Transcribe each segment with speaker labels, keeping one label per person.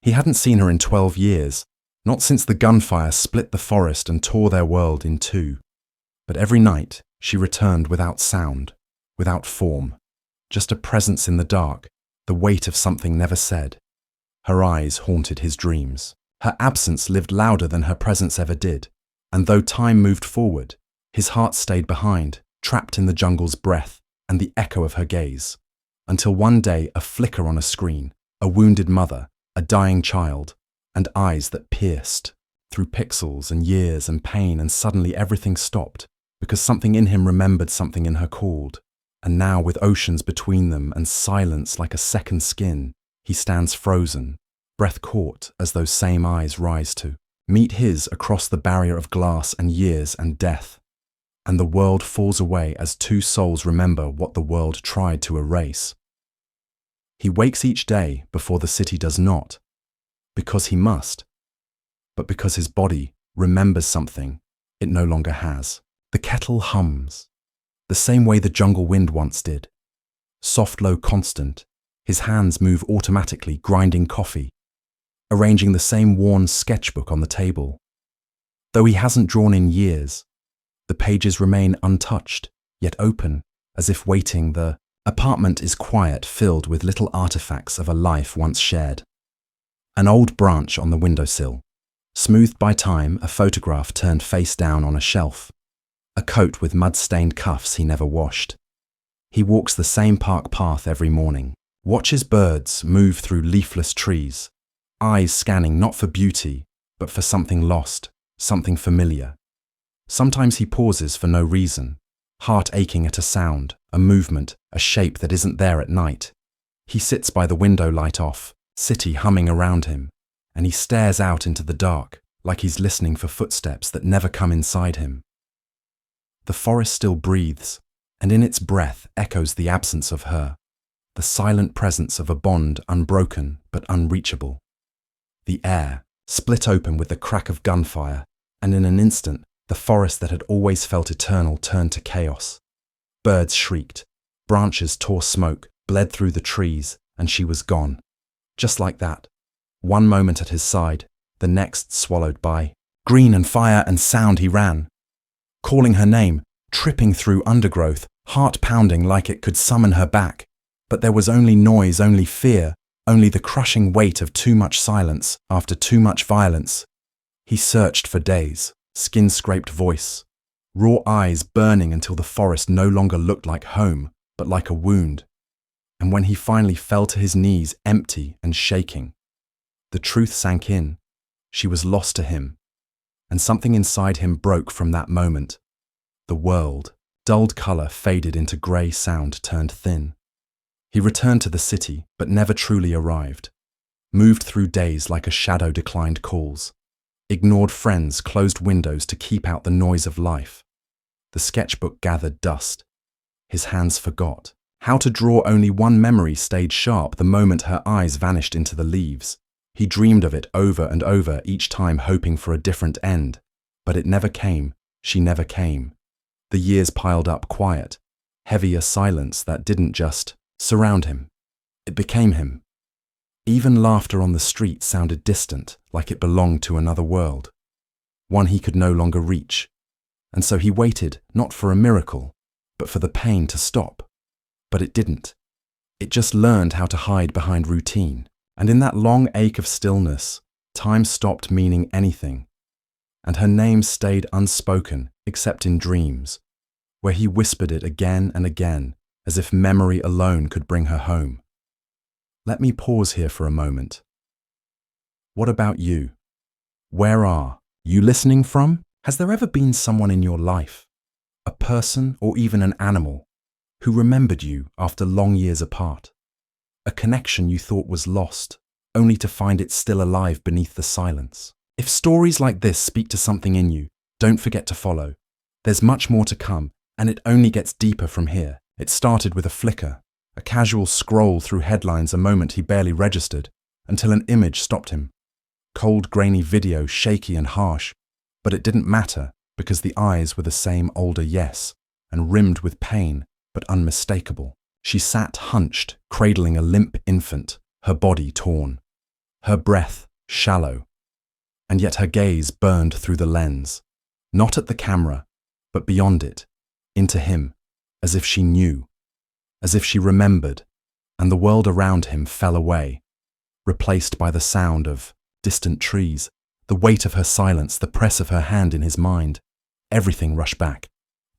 Speaker 1: He hadn't seen her in 12 years, not since the gunfire split the forest and tore their world in two. But every night she returned without sound, without form, just a presence in the dark, the weight of something never said. Her eyes haunted his dreams. Her absence lived louder than her presence ever did, and though time moved forward, his heart stayed behind, trapped in the jungle's breath and the echo of her gaze, until one day a flicker on a screen, a wounded mother, a dying child, and eyes that pierced through pixels and years and pain, and suddenly everything stopped, because something in him remembered something in her called. And now, with oceans between them and silence like a second skin, he stands frozen, breath caught as those same eyes rise to meet his across the barrier of glass and years and death. And the world falls away as two souls remember what the world tried to erase. He wakes each day before the city does not, because he must, but because his body remembers something it no longer has. The kettle hums, the same way the jungle wind once did. Soft, low, constant, his hands move automatically, grinding coffee, arranging the same worn sketchbook on the table. Though he hasn't drawn in years, the pages remain untouched, yet open, as if waiting. The apartment is quiet, filled with little artifacts of a life once shared. An old branch on the windowsill, smoothed by time, a photograph turned face down on a shelf, a coat with mud-stained cuffs he never washed. He walks the same park path every morning, watches birds move through leafless trees, eyes scanning not for beauty, but for something lost, something familiar. Sometimes he pauses for no reason, heart aching at a sound, a movement, a shape that isn't there at night. He sits by the window, light off, city humming around him, and he stares out into the dark, like he's listening for footsteps that never come inside him. The forest still breathes, and in its breath echoes the absence of her, the silent presence of a bond unbroken but unreachable. The air split open with the crack of gunfire, and in an instant, the forest that had always felt eternal turned to chaos. Birds shrieked, branches tore smoke, bled through the trees, and she was gone. Just like that. One moment at his side, the next swallowed by green and fire and sound. He ran, calling her name, tripping through undergrowth, heart pounding like it could summon her back. But there was only noise, only fear, only the crushing weight of too much silence after too much violence. He searched for days, skin-scraped voice, raw eyes burning until the forest no longer looked like home, but like a wound. And when he finally fell to his knees, empty and shaking, the truth sank in. She was lost to him, and something inside him broke from that moment. The world, dulled color faded into grey, sound turned thin. He returned to the city, but never truly arrived. Moved through days like a shadow declined calls. Ignored friends, closed windows to keep out the noise of life. The sketchbook gathered dust. His hands forgot. How to draw only one memory stayed sharp the moment her eyes vanished into the leaves. He dreamed of it over and over, each time hoping for a different end. But it never came. She never came. The years piled up quiet, heavier silence that didn't just surround him. It became him. Even laughter on the street sounded distant, like it belonged to another world, one he could no longer reach. And so he waited, not for a miracle, but for the pain to stop. But it didn't. It just learned how to hide behind routine. And in that long ache of stillness, time stopped meaning anything. And her name stayed unspoken, except in dreams, where he whispered it again and again, as if memory alone could bring her home. Let me pause here for a moment. What about you? Where are you listening from? Has there ever been someone in your life, a person or even an animal, who remembered you after long years apart? A connection you thought was lost, only to find it still alive beneath the silence. If stories like this speak to something in you, don't forget to follow. There's much more to come, and it only gets deeper from here. It started with a flicker, a casual scroll through headlines, a moment he barely registered, until an image stopped him. Cold, grainy video, shaky and harsh. But it didn't matter, because the eyes were the same older yes, and rimmed with pain, but unmistakable. She sat hunched, cradling a limp infant, her body torn. her breath shallow, and yet her gaze burned through the lens, not at the camera, but beyond it, into him, as if she knew, as if she remembered, and the world around him fell away, replaced by the sound of distant trees, the weight of her silence, the press of her hand in his mind. Everything rushed back.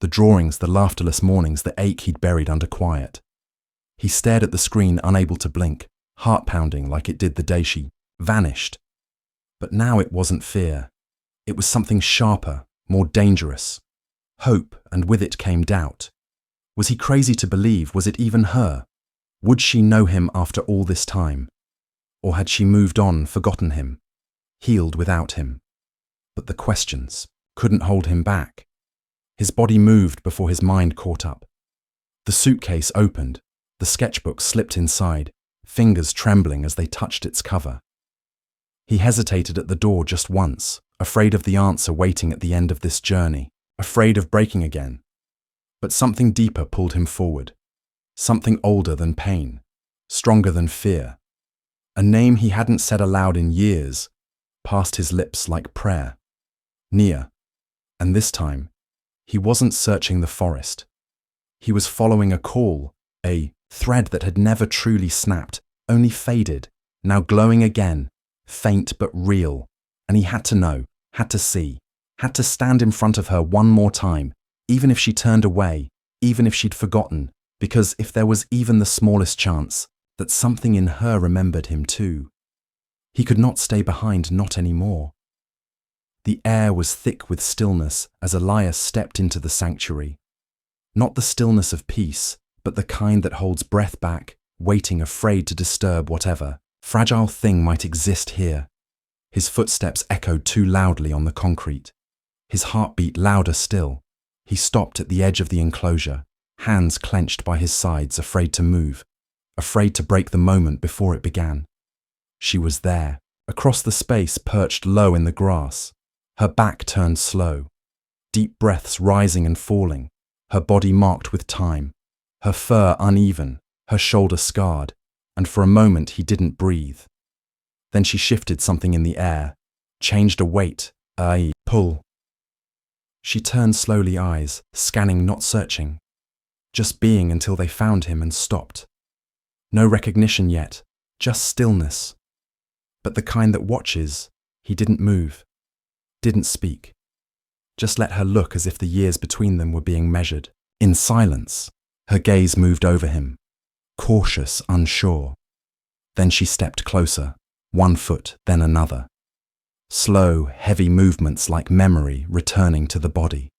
Speaker 1: The drawings, the laughterless mornings, the ache he'd buried under quiet. He stared at the screen, unable to blink, heart pounding like it did the day she vanished. But now it wasn't fear. It was something sharper, more dangerous. Hope, and with it came doubt. Was he crazy to believe? Was it even her? Would she know him after all this time? Or had she moved on, forgotten him, healed without him? But the questions couldn't hold him back. His body moved before his mind caught up. The suitcase opened, the sketchbook slipped inside, fingers trembling as they touched its cover. He hesitated at the door just once, afraid of the answer waiting at the end of this journey, afraid of breaking again. But something deeper pulled him forward, something older than pain, stronger than fear. A name he hadn't said aloud in years, passed his lips like prayer. Nia. And this time, he wasn't searching the forest. He was following a call, a thread that had never truly snapped, only faded, now glowing again, faint but real. And he had to know, had to see, had to stand in front of her one more time, even if she turned away, even if she'd forgotten, because if there was even the smallest chance that something in her remembered him too, he could not stay behind, not anymore. The air was thick with stillness as Elias stepped into the sanctuary. Not the stillness of peace, but the kind that holds breath back, waiting, afraid to disturb whatever fragile thing might exist here. His footsteps echoed too loudly on the concrete. His heartbeat louder still. He stopped at the edge of the enclosure, hands clenched by his sides, afraid to move, afraid to break the moment before it began. She was there, across the space, perched low in the grass. Her back turned slow, deep breaths rising and falling, her body marked with time, her fur uneven, her shoulder scarred, and for a moment he didn't breathe. Then she shifted something in the air, changed a weight, a pull. She turned slowly, eyes, scanning, not searching, just being until they found him and stopped. No recognition yet, just stillness. But the kind that watches, he didn't move. Didn't speak, just let her look as if the years between them were being measured. In silence, her gaze moved over him, cautious, unsure. Then she stepped closer, one foot, then another. Slow, heavy movements like memory returning to the body.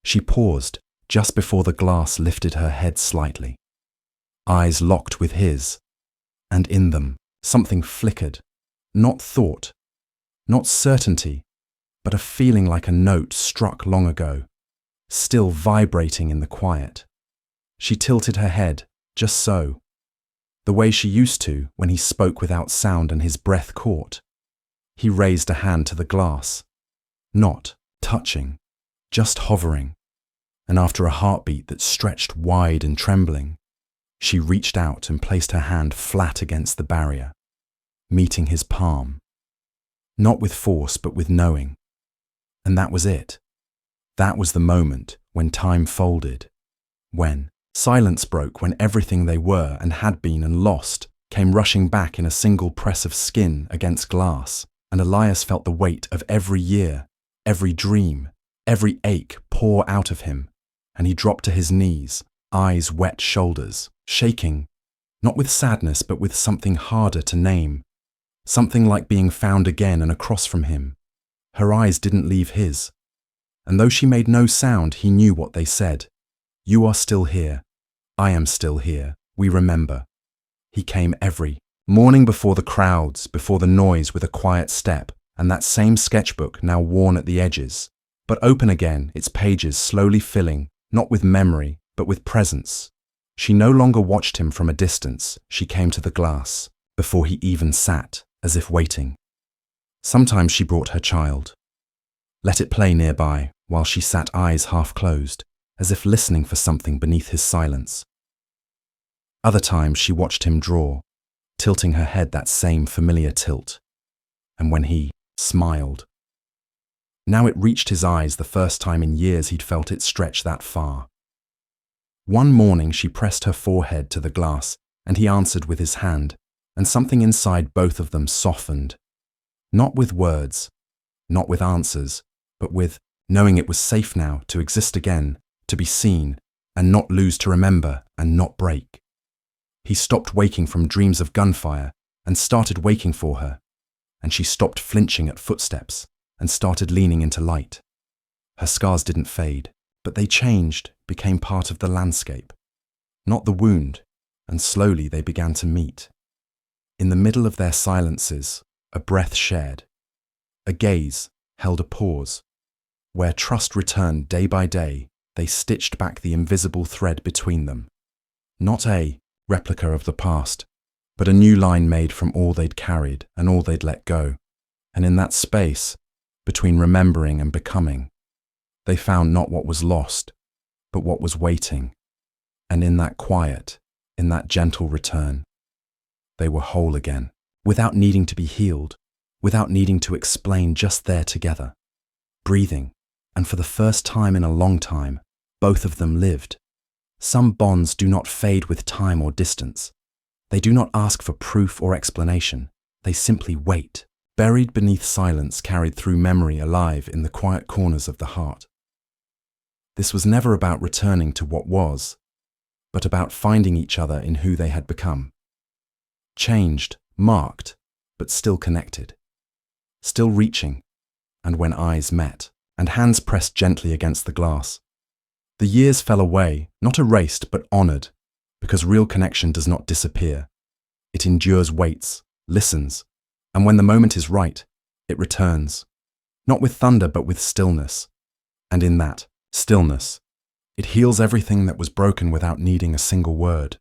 Speaker 1: She paused just before the glass lifted her head slightly. Eyes locked with his, and in them, something flickered, not thought, not certainty, but a feeling like a note struck long ago, still vibrating in the quiet. She tilted her head, just so, the way she used to when he spoke without sound and his breath caught. He raised a hand to the glass, not touching, just hovering, and after a heartbeat that stretched wide and trembling, she reached out and placed her hand flat against the barrier, meeting his palm, not with force but with knowing. And that was it. That was the moment when time folded, when silence broke, when everything they were and had been and lost came rushing back in a single press of skin against glass, and Elias felt the weight of every year, every dream, every ache pour out of him, and he dropped to his knees, eyes wet, shoulders shaking, not with sadness but with something harder to name, something like being found again and across from him. Her eyes didn't leave his, and though she made no sound, he knew what they said. You are still here. I am still here. We remember. He came every morning before the crowds, before the noise, with a quiet step, and that same sketchbook now worn at the edges, but open again, its pages slowly filling, not with memory, but with presence. She no longer watched him from a distance. She came to the glass, before he even sat, as if waiting. Sometimes she brought her child, let it play nearby while she sat, eyes half closed, as if listening for something beneath his silence. Other times she watched him draw, tilting her head that same familiar tilt. And when he smiled. Now it reached his eyes the first time in years he'd felt it stretch that far. One morning she pressed her forehead to the glass, and he answered with his hand, and something inside both of them softened. Not with words, not with answers, but with knowing it was safe now to exist again, to be seen, and not lose to remember and not break. He stopped waking from dreams of gunfire and started waking for her, and she stopped flinching at footsteps and started leaning into light. Her scars didn't fade, but they changed, became part of the landscape, not the wound, and slowly they began to meet. In the middle of their silences, a breath shared. A gaze held a pause. Where trust returned day by day, they stitched back the invisible thread between them. Not a replica of the past, but a new line made from all they'd carried and all they'd let go. And in that space, between remembering and becoming, they found not what was lost, but what was waiting. And in that quiet, in that gentle return, they were whole again, without needing to be healed, without needing to explain, just there together, breathing, and for the first time in a long time, both of them lived. Some bonds do not fade with time or distance. They do not ask for proof or explanation. They simply wait, buried beneath silence carried through memory, alive in the quiet corners of the heart. This was never about returning to what was, but about finding each other in who they had become. Changed, marked, but still connected. Still reaching, and when eyes met, and hands pressed gently against the glass. The years fell away, not erased, but honored, because real connection does not disappear. It endures, waits, listens, and when the moment is right, it returns. Not with thunder, but with stillness. And in that stillness, it heals everything that was broken without needing a single word.